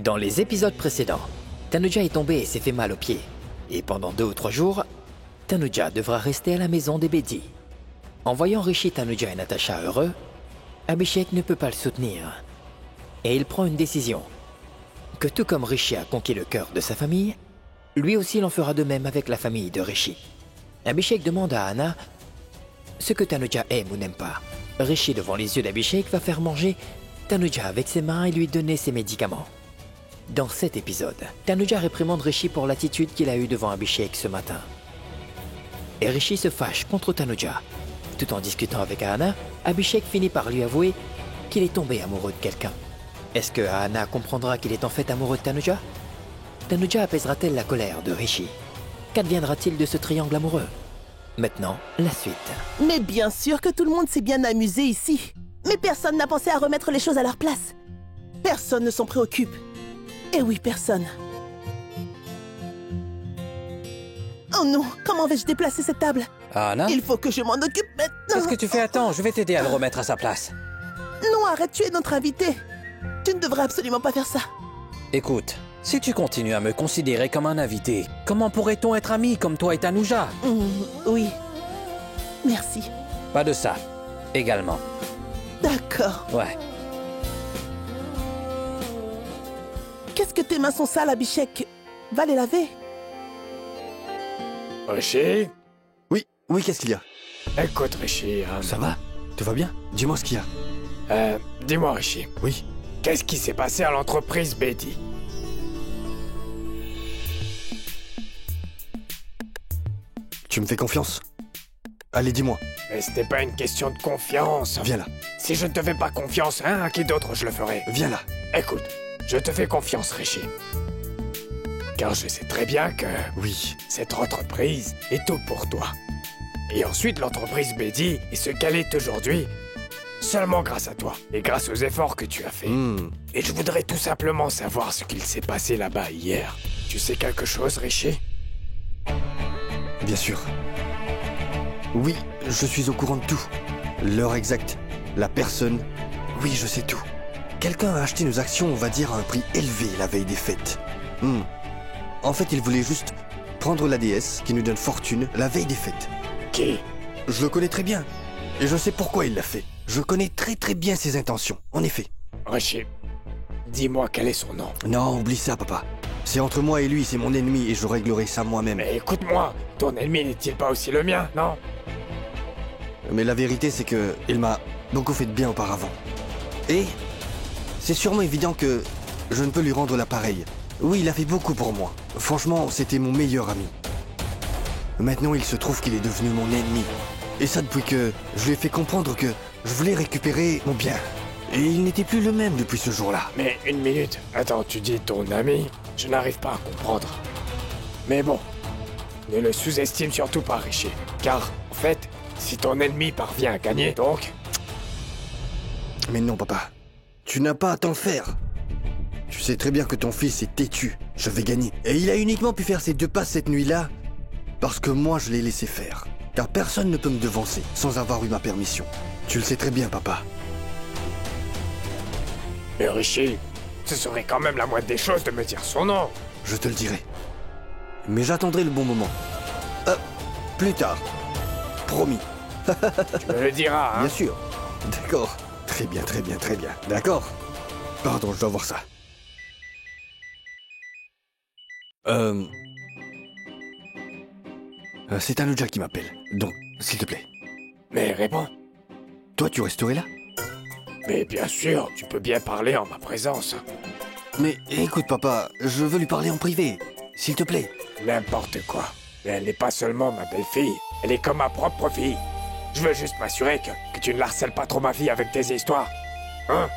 Dans les épisodes précédents, Tanuja est tombé et s'est fait mal au pied. Et pendant 2 ou 3 jours, Tanuja devra rester à la maison des Bedi. En voyant Rishi, Tanuja et Natasha heureux, Abhishek ne peut pas le soutenir. Et il prend une décision. Que tout comme Rishi a conquis le cœur de sa famille, lui aussi l'en fera de même avec la famille de Rishi. Abhishek demande à Anna ce que Tanuja aime ou n'aime pas. Rishi, devant les yeux d'Abhishek, va faire manger Tanuja avec ses mains et lui donner ses médicaments. Dans cet épisode, Tanuja réprimande Rishi pour l'attitude qu'il a eue devant Abhishek ce matin. Et Rishi se fâche contre Tanuja. Tout en discutant avec Anna, Abhishek finit par lui avouer qu'il est tombé amoureux de quelqu'un. Est-ce que Anna comprendra qu'il est en fait amoureux de Tanuja? Tanuja apaisera-t-elle la colère de Rishi? Qu'adviendra-t-il de ce triangle amoureux? Maintenant, la suite. Mais bien sûr que tout le monde s'est bien amusé ici. Mais personne n'a pensé à remettre les choses à leur place. Personne ne s'en préoccupe. Eh oui, personne. Oh non, comment vais-je déplacer cette table? Anna? Il faut que je m'en occupe maintenant. Qu'est-ce que tu fais? Attends, je vais t'aider à le remettre à sa place. Non, arrête, tu es notre invité. Tu ne devrais absolument pas faire ça. Écoute, si tu continues à me considérer comme un invité, comment pourrait-on être amis comme toi et Tanuja? Oui. Merci. Pas de ça. Également. D'accord. Ouais. Qu'est-ce que tes mains sont sales, Abhishek? Va les laver. Rishi? Oui, qu'est-ce qu'il y a? Écoute, Rishi, Ça va? Tout va bien? Dis-moi ce qu'il y a. Dis-moi, Rishi. Oui. Qu'est-ce qui s'est passé à l'entreprise Bedi? Tu me fais confiance? Allez, dis-moi. Mais c'était pas une question de confiance. Viens là. Si je ne te fais pas confiance, hein, à qui d'autre je le ferai? Viens là. Écoute, je te fais confiance, Rishi. Car je sais très bien que Oui. cette entreprise est tout pour toi. Et ensuite, l'entreprise Bedi est ce qu'elle est aujourd'hui, seulement grâce à toi, et grâce aux efforts que tu as faits. Et je voudrais tout simplement savoir ce qu'il s'est passé là-bas hier. Tu sais quelque chose, Rishi? Bien sûr. Oui, je suis au courant de tout. L'heure exacte, la personne. Oui, je sais tout. Quelqu'un a acheté nos actions, on va dire, à un prix élevé la veille des fêtes. En fait, il voulait juste prendre la déesse qui nous donne fortune la veille des fêtes. Qui? Je le connais très bien. Et je sais pourquoi il l'a fait. Je connais très très bien ses intentions, en effet. Rishi, dis-moi quel est son nom. Non, oublie ça, papa. C'est entre moi et lui, c'est mon ennemi et je réglerai ça moi-même. Mais écoute-moi, ton ennemi n'est-il pas aussi le mien, non? Mais la vérité, c'est que il m'a beaucoup fait de bien auparavant. Et c'est sûrement évident que je ne peux lui rendre l'appareil. Oui, il a fait beaucoup pour moi. Franchement, c'était mon meilleur ami. Maintenant, il se trouve qu'il est devenu mon ennemi. Et ça depuis que je lui ai fait comprendre que je voulais récupérer mon bien. Et il n'était plus le même depuis ce jour-là. Mais une minute, attends, tu dis ton ami? Je n'arrive pas à comprendre. Mais bon, ne le sous-estime surtout pas, Rishi. Car, en fait, si ton ennemi parvient à gagner, donc... Mais non, papa. Tu n'as pas à t'en faire. Tu sais très bien que ton fils est têtu. Je vais gagner. Et il a uniquement pu faire ces 2 passes cette nuit-là parce que moi, je l'ai laissé faire. Car personne ne peut me devancer sans avoir eu ma permission. Tu le sais très bien, papa. Mais Rishi, ce serait quand même la moindre des choses de me dire son nom. Je te le dirai. Mais j'attendrai le bon moment. Plus tard. Promis. Tu me le diras, hein? Bien sûr. D'accord. Très bien, très bien, très bien. D'accord. Pardon, je dois voir ça. C'est Tanuja qui m'appelle. Donc, s'il te plaît. Mais réponds. Toi, tu resterais là? Mais bien sûr, tu peux bien parler en ma présence. Mais écoute, papa, je veux lui parler en privé. S'il te plaît. N'importe quoi. Mais elle n'est pas seulement ma belle-fille, elle est comme ma propre fille. Je veux juste m'assurer que tu ne harcèles pas trop ma fille avec tes histoires. Hein?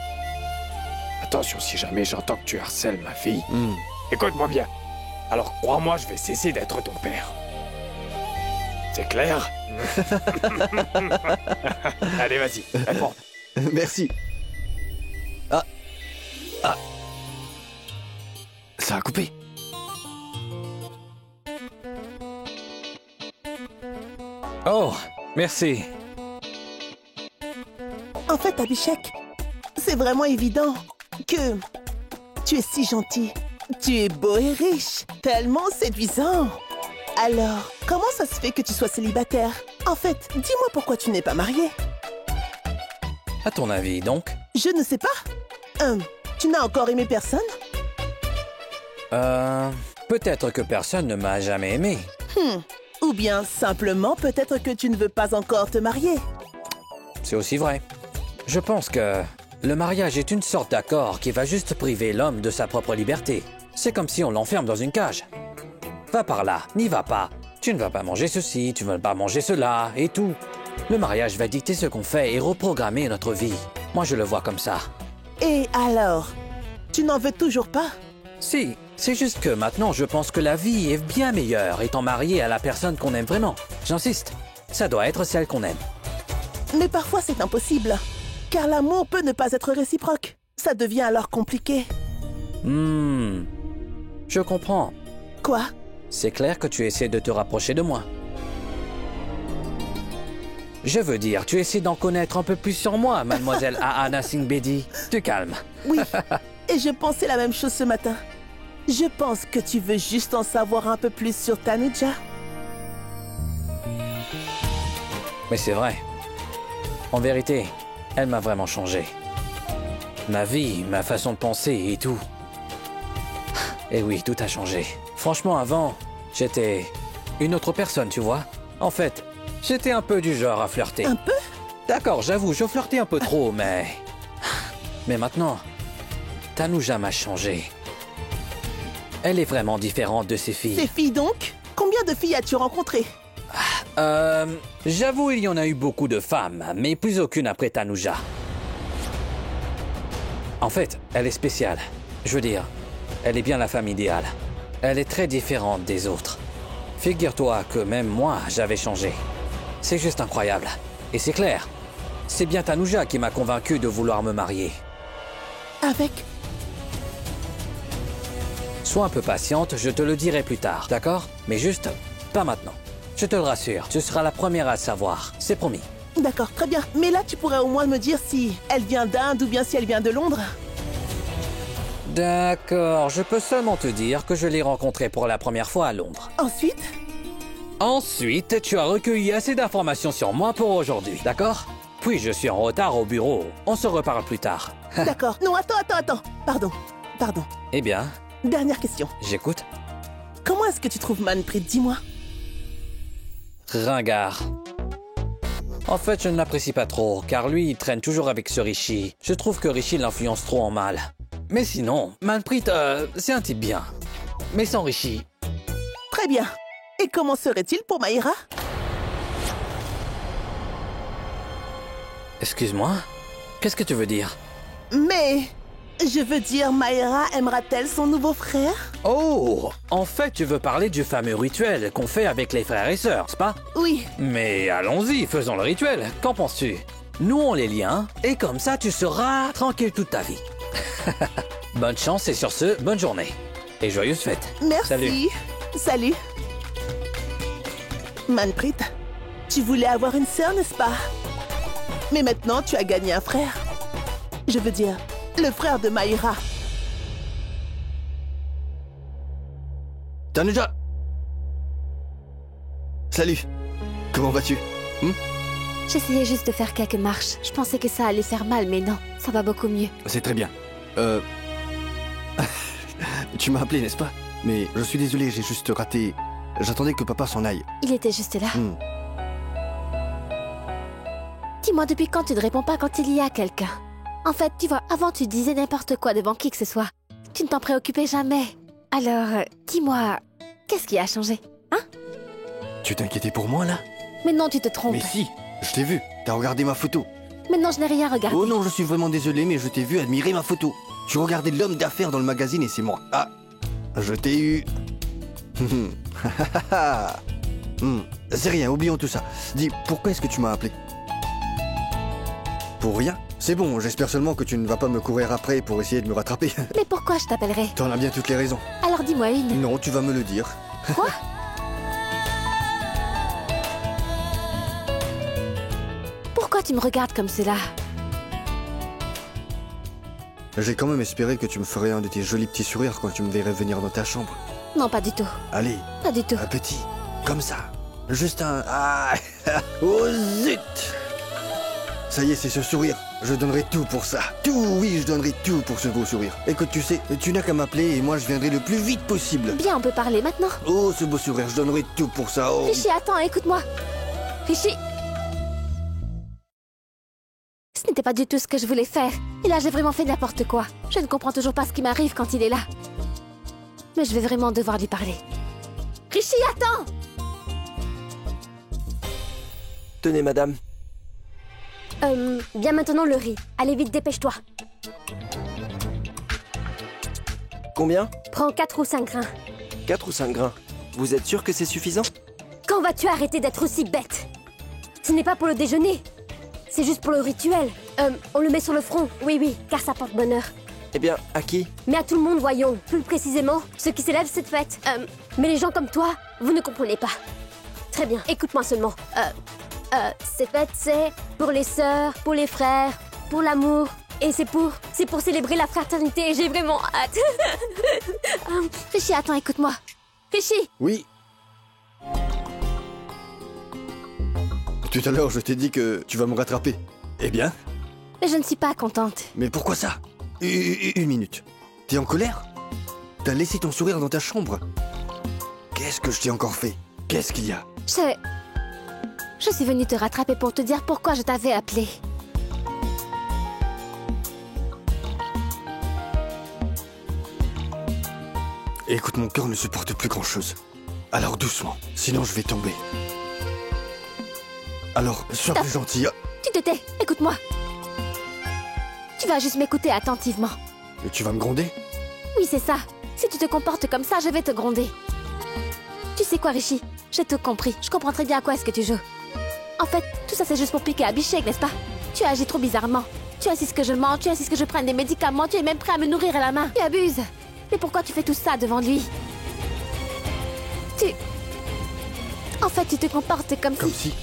Attention, si jamais j'entends que tu harcèles ma fille, écoute-moi bien. Alors crois-moi, je vais cesser d'être ton père. C'est clair? Allez, vas-y, réponds. Merci. Ça a coupé. Oh, merci. En fait, Abhishek, c'est vraiment évident que Tu es si gentil. Tu es beau et riche. Tellement séduisant. Alors, comment ça se fait que tu sois célibataire? En fait, dis-moi pourquoi tu n'es pas marié. À ton avis, donc? Je ne sais pas. Tu n'as encore aimé personne? Peut-être que personne ne m'a jamais aimé. Ou bien simplement peut-être que tu ne veux pas encore te marier. C'est aussi vrai. Je pense que le mariage est une sorte d'accord qui va juste priver l'homme de sa propre liberté. C'est comme si on l'enferme dans une cage. Va par là, n'y va pas. Tu ne vas pas manger ceci, tu ne vas pas manger cela, et tout. Le mariage va dicter ce qu'on fait et reprogrammer notre vie. Moi, je le vois comme ça. Et alors? Tu n'en veux toujours pas? Si, c'est juste que maintenant, je pense que la vie est bien meilleure étant marié à la personne qu'on aime vraiment. J'insiste, ça doit être celle qu'on aime. Mais parfois c'est impossible. Car l'amour peut ne pas être réciproque. Ça devient alors compliqué. Je comprends. Quoi? C'est clair que tu essaies de te rapprocher de moi. Je veux dire, tu essaies d'en connaître un peu plus sur moi, mademoiselle Ahana Singh Bedi. Tu calmes. Oui, et je pensais la même chose ce matin. Je pense que tu veux juste en savoir un peu plus sur Tanuja. Mais c'est vrai. En vérité, elle m'a vraiment changé. Ma vie, ma façon de penser et tout. Et oui, tout a changé. Franchement, avant, j'étais une autre personne, tu vois. En fait, j'étais un peu du genre à flirter. Un peu? D'accord, j'avoue, je flirtais un peu trop, mais... Mais maintenant, Tanuja m'a changé. Elle est vraiment différente de ses filles. Tes filles donc? Combien de filles as-tu rencontrées? J'avoue, il y en a eu beaucoup de femmes, mais plus aucune après Tanuja. En fait, elle est spéciale. Je veux dire, elle est bien la femme idéale. Elle est très différente des autres. Figure-toi que même moi, j'avais changé. C'est juste incroyable. Et c'est clair, c'est bien Tanuja qui m'a convaincu de vouloir me marier. Avec? Sois un peu patiente, je te le dirai plus tard, d'accord? Mais juste, pas maintenant. Je te le rassure, tu seras la première à le savoir. C'est promis. D'accord, très bien. Mais là, tu pourrais au moins me dire si elle vient d'Inde ou bien si elle vient de Londres. D'accord, je peux seulement te dire que je l'ai rencontrée pour la première fois à Londres. Ensuite? Ensuite, tu as recueilli assez d'informations sur moi pour aujourd'hui, d'accord? Puis je suis en retard au bureau. On se reparle plus tard. D'accord. Non, attends. Pardon. Eh bien, Dernière question. j'écoute. Comment est-ce que tu trouves Manpreet? Dis-moi. Ringard. En fait, je ne l'apprécie pas trop, car lui, il traîne toujours avec ce Rishi. Je trouve que Rishi l'influence trop en mal. Mais sinon, Manpreet, c'est un type bien. Mais sans Rishi. Très bien. Et comment serait-il pour Maïra? Excuse-moi? Qu'est-ce que tu veux dire? Mais... je veux dire, Maïra aimera-t-elle son nouveau frère? Oh! En fait, tu veux parler du fameux rituel qu'on fait avec les frères et sœurs, c'est pas? Oui. Mais allons-y, faisons le rituel. Qu'en penses-tu? Nous, on les liens, et comme ça, tu seras tranquille toute ta vie. Bonne chance et sur ce, bonne journée. Et joyeuses fêtes. Merci. Salut. Manpreet, tu voulais avoir une sœur, n'est-ce pas? Mais maintenant, tu as gagné un frère. Je veux dire, le frère de Maïra. Tanuja! Salut! Comment vas-tu? J'essayais juste de faire quelques marches. Je pensais que ça allait faire mal, mais non, ça va beaucoup mieux. C'est très bien. Tu m'as appelé, n'est-ce pas? Mais je suis désolé, j'ai juste raté. J'attendais que papa s'en aille. Il était juste là. Dis-moi, depuis quand tu ne réponds pas quand il y a quelqu'un? En fait, tu vois, avant tu disais n'importe quoi devant qui que ce soit. Tu ne t'en préoccupais jamais. Alors, dis-moi, qu'est-ce qui a changé? Hein? Tu t'inquiétais pour moi, là? Mais non, tu te trompes. Mais si, je t'ai vu. T'as regardé ma photo. Mais non, je n'ai rien regardé. Oh non, je suis vraiment désolé, mais je t'ai vu admirer ma photo. Tu regardais l'homme d'affaires dans le magazine et c'est moi. Ah, je t'ai eu. C'est rien, oublions tout ça. Dis, pourquoi est-ce que tu m'as appelé? Pour rien? C'est bon, j'espère seulement que tu ne vas pas me courir après pour essayer de me rattraper. Mais pourquoi je t'appellerais? T'en as bien toutes les raisons. Alors dis-moi une. Non, tu vas me le dire. Quoi? Pourquoi tu me regardes comme cela? J'ai quand même espéré que tu me ferais un de tes jolis petits sourires quand tu me verrais venir dans ta chambre. Non, pas du tout. Allez, Pas du tout. un petit, comme ça. Juste un... Ah, oh zut! Ça y est, c'est ce sourire. Je donnerai tout pour ça. Tout, oui, je donnerai tout pour ce beau sourire. Écoute, tu sais, tu n'as qu'à m'appeler et moi je viendrai le plus vite possible. Bien, on peut parler maintenant. Oh, ce beau sourire, je donnerai tout pour ça. Oh. Richie, attends, écoute-moi. Richie. Ce n'était pas du tout ce que je voulais faire. Et là, j'ai vraiment fait n'importe quoi. Je ne comprends toujours pas ce qui m'arrive quand il est là. Mais je vais vraiment devoir lui parler. Richie, attends! Tenez, madame. Viens maintenant le riz. Allez vite, dépêche-toi. Combien? Prends 4 ou 5 grains. 4 ou 5 grains. Vous êtes sûr que c'est suffisant? Quand vas-tu arrêter d'être aussi bête? Ce n'est pas pour le déjeuner. C'est juste pour le rituel. On le met sur le front. Oui, oui, car ça porte bonheur. Eh bien, à qui? Mais à tout le monde, voyons. Plus précisément, ceux qui célèbrent cette fête. Mais les gens comme toi, vous ne comprenez pas. Très bien, écoute-moi seulement. Cette fête, c'est pour les sœurs, pour les frères, pour l'amour. Et c'est pour célébrer la fraternité. J'ai vraiment hâte. Richie, attends, écoute-moi. Richie! Oui. Tout à l'heure, je t'ai dit que tu vas me rattraper. Eh bien? Mais je ne suis pas contente. Mais pourquoi ça? Une minute. T'es en colère? T'as laissé ton sourire dans ta chambre? Qu'est-ce que je t'ai encore fait? Qu'est-ce qu'il y a? Je suis venue te rattraper pour te dire pourquoi je t'avais appelé. Écoute, mon cœur ne supporte plus grand-chose. Alors doucement, sinon je vais tomber. Alors, sois plus gentil. Tu te tais, écoute-moi. Tu vas juste m'écouter attentivement. Et tu vas me gronder? Oui, c'est ça. Si tu te comportes comme ça, je vais te gronder. Tu sais quoi, Richie? J'ai tout compris. Je comprends très bien à quoi est-ce que tu joues. En fait, tout ça c'est juste pour piquer Abhishek, n'est-ce pas? Tu agis trop bizarrement. Tu insistes que je mens, tu insistes que je prenne des médicaments, tu es même prêt à me nourrir à la main. Tu abuses. Mais pourquoi tu fais tout ça devant lui? En fait, tu te comportes comme si...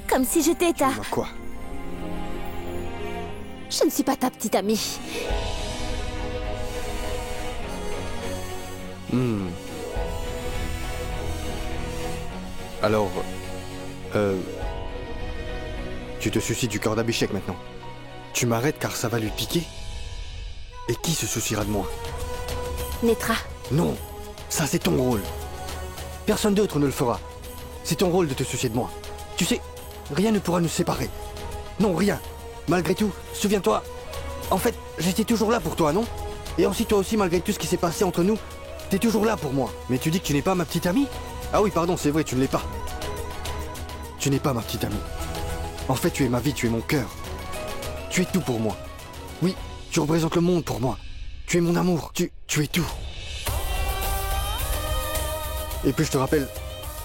Comme si j'étais ta... Quoi? Je ne suis pas ta petite amie. Alors... Tu te soucies du corps d'Abhishek maintenant. Tu m'arrêtes car ça va lui piquer? Et qui se souciera de moi? Netra. Non, ça c'est ton rôle. Personne d'autre ne le fera. C'est ton rôle de te soucier de moi. Tu sais, rien ne pourra nous séparer. Non, rien. Malgré tout, souviens-toi. En fait, j'étais toujours là pour toi, non? Et ensuite, toi aussi, malgré tout ce qui s'est passé entre nous, t'es toujours là pour moi. Mais tu dis que tu n'es pas ma petite amie? Ah oui, pardon, c'est vrai, tu ne l'es pas. Tu n'es pas ma petite amie. En fait, tu es ma vie, tu es mon cœur. Tu es tout pour moi. Oui, tu représentes le monde pour moi. Tu es mon amour, tu es tout. Et puis je te rappelle,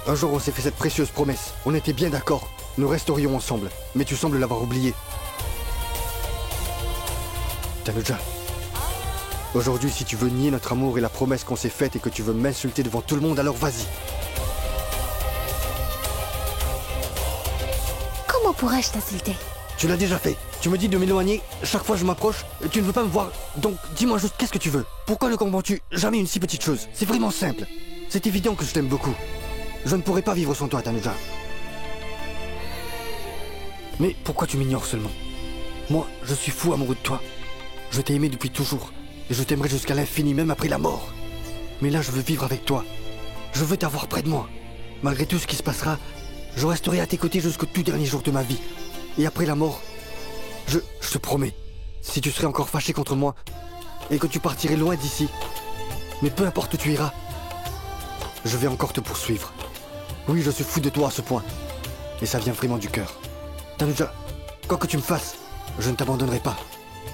un jour on s'est fait cette précieuse promesse. On était bien d'accord, nous resterions ensemble. Mais tu sembles l'avoir oublié. Tanuja, aujourd'hui si tu veux nier notre amour et la promesse qu'on s'est faite et que tu veux m'insulter devant tout le monde, alors vas-y. Comment pourrais-je t'insulter? Tu l'as déjà fait. Tu me dis de m'éloigner, chaque fois je m'approche, tu ne veux pas me voir. Donc dis-moi juste qu'est-ce que tu veux? Pourquoi ne comprends-tu jamais une si petite chose? C'est vraiment simple. C'est évident que je t'aime beaucoup. Je ne pourrais pas vivre sans toi, Tanuja. Mais pourquoi tu m'ignores seulement? Moi, je suis fou amoureux de toi. Je t'ai aimé depuis toujours. Et je t'aimerai jusqu'à l'infini, même après la mort. Mais là, je veux vivre avec toi. Je veux t'avoir près de moi. Malgré tout ce qui se passera, je resterai à tes côtés jusqu'au tout dernier jour de ma vie. Et après la mort, je te promets, si tu serais encore fâché contre moi, et que tu partirais loin d'ici, mais peu importe où tu iras, je vais encore te poursuivre. Oui, je suis fou de toi à ce point. Et ça vient vraiment du cœur. Tanuja, quoi que tu me fasses, je ne t'abandonnerai pas.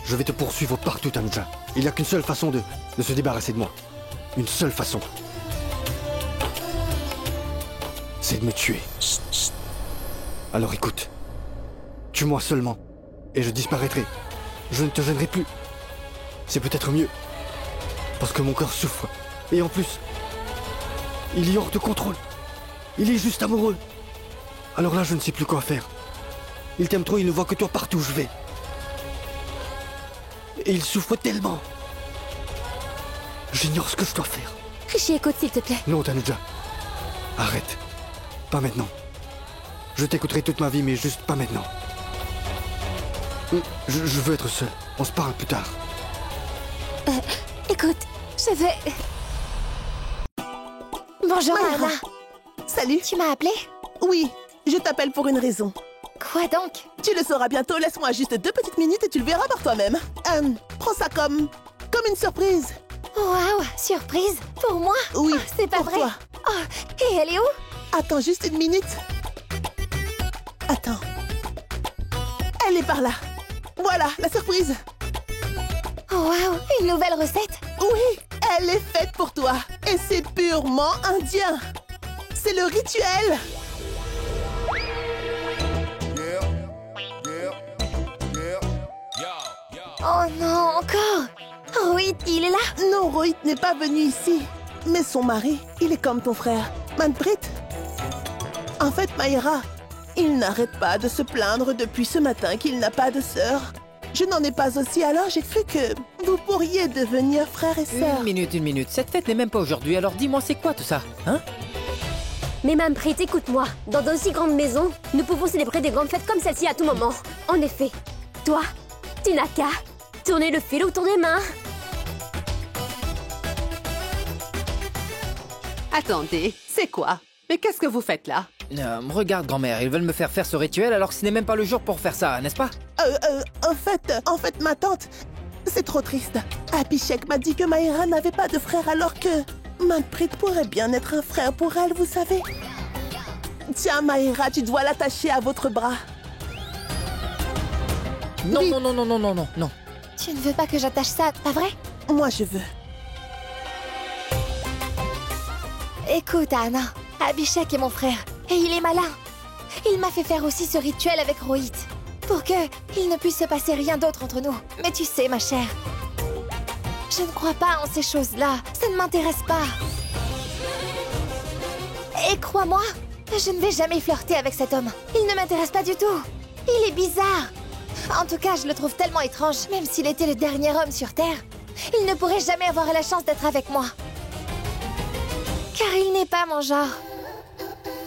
Je vais te poursuivre partout, Tanuja. Il n'y a qu'une seule façon de se débarrasser de moi. Une seule façon. C'est de me tuer. Chut, chut. Alors écoute. Tue-moi seulement. Et je disparaîtrai. Je ne te gênerai plus. C'est peut-être mieux. Parce que mon cœur souffre. Et en plus, il est hors de contrôle. Il est juste amoureux. Alors là, je ne sais plus quoi faire. Il t'aime trop, il ne voit que toi partout où je vais. Et il souffre tellement. J'ignore ce que je dois faire. Rishi, écoute, s'il te plaît. Non, Tanuja. Arrête. Pas maintenant. Je t'écouterai toute ma vie, mais juste pas maintenant. Je veux être seul. On se parle plus tard. Écoute, je vais... Bonjour, Mayra. Anna. Salut. Tu m'as appelé? Oui, je t'appelle pour une raison. Quoi donc? Tu le sauras bientôt, laisse-moi juste 2 petites minutes et tu le verras par toi-même. Prends ça comme une surprise. Waouh, surprise? Pour moi? Oui, Oh, c'est pas pour vrai. toi. Oh, et elle est où? Attends juste une minute. Attends. Elle est par là. Voilà, la surprise. Oh, waouh, une nouvelle recette? Oui, elle est faite pour toi. Et c'est purement indien. C'est le rituel. Oh non, encore? Oh oui, il est là? Non, Rohit n'est pas venu ici. Mais son mari, il est comme ton frère, Manpreet. En fait, Mayra, il n'arrête pas de se plaindre depuis ce matin qu'il n'a pas de sœur. Je n'en ai pas aussi, alors j'ai cru que vous pourriez devenir frère et sœur. Une minute. Cette fête n'est même pas aujourd'hui, alors dis-moi c'est quoi tout ça, hein? Mais Manpreet, écoute-moi. Dans d'aussi grandes maisons, nous pouvons célébrer des grandes fêtes comme celle-ci à tout moment. En effet, toi, tu n'as qu'à tourner le fil autour des mains. Attendez, c'est quoi? Mais qu'est-ce que vous faites là? Regarde grand-mère, ils veulent me faire faire ce rituel alors que ce n'est même pas le jour pour faire ça, n'est-ce pas? En fait, ma tante, c'est trop triste. Abhishek m'a dit que Mayra n'avait pas de frère alors que Manpreet pourrait bien être un frère pour elle, vous savez. Tiens, Mayra, tu dois l'attacher à votre bras. Non, Oui. non. Tu ne veux pas que j'attache ça, pas vrai? Moi, je veux. Écoute, Anna, Abhishek est mon frère, et il est malin. Il m'a fait faire aussi ce rituel avec Rohit, pour que il ne puisse se passer rien d'autre entre nous. Mais tu sais, ma chère, je ne crois pas en ces choses-là. Ça ne m'intéresse pas. Et crois-moi, je ne vais jamais flirter avec cet homme. Il ne m'intéresse pas du tout. Il est bizarre. En tout cas, je le trouve tellement étrange. Même s'il était le dernier homme sur Terre, il ne pourrait jamais avoir la chance d'être avec moi. Car il n'est pas mon genre.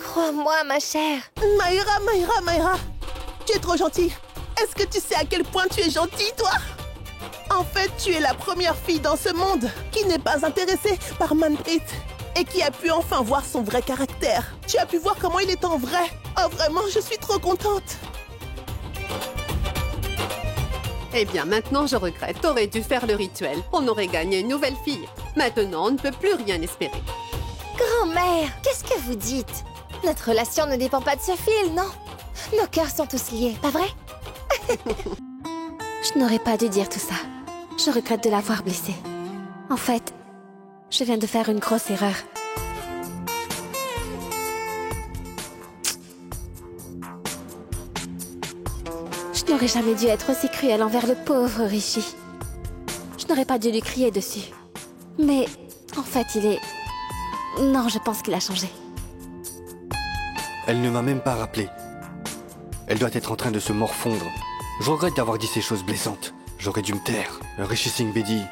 Crois-moi, ma chère. Mayra, tu es trop gentille. Est-ce que tu sais à quel point tu es gentille, toi? En fait, tu es la première fille dans ce monde qui n'est pas intéressée par Manpreet et qui a pu enfin voir son vrai caractère. Tu as pu voir comment il est en vrai. Oh, vraiment, je suis trop contente. Eh bien, maintenant, je regrette. T'aurais dû faire le rituel. On aurait gagné une nouvelle fille. Maintenant, on ne peut plus rien espérer. Grand-mère, qu'est-ce que vous dites? Notre relation ne dépend pas de ce fil, non? Nos cœurs sont tous liés, pas vrai? Je n'aurais pas dû dire tout ça. Je regrette de l'avoir blessé. En fait, je viens de faire une grosse erreur. Je n'aurais jamais dû être aussi cruelle envers le pauvre Rishi. Je n'aurais pas dû lui crier dessus. Mais, en fait, il est... Non, je pense qu'il a changé. Elle ne m'a même pas rappelé. Elle doit être en train de se morfondre. Je regrette d'avoir dit ces choses blessantes. J'aurais dû me taire. Rishi Singh Bedi,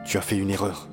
tu as fait une erreur.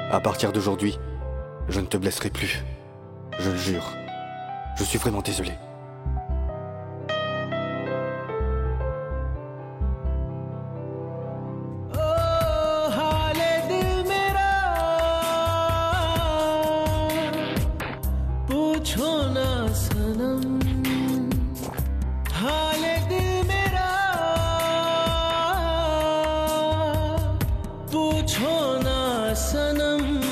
À partir d'aujourd'hui, je ne te blesserai plus. Je le jure. Je suis vraiment désolé. पूछो ना सनम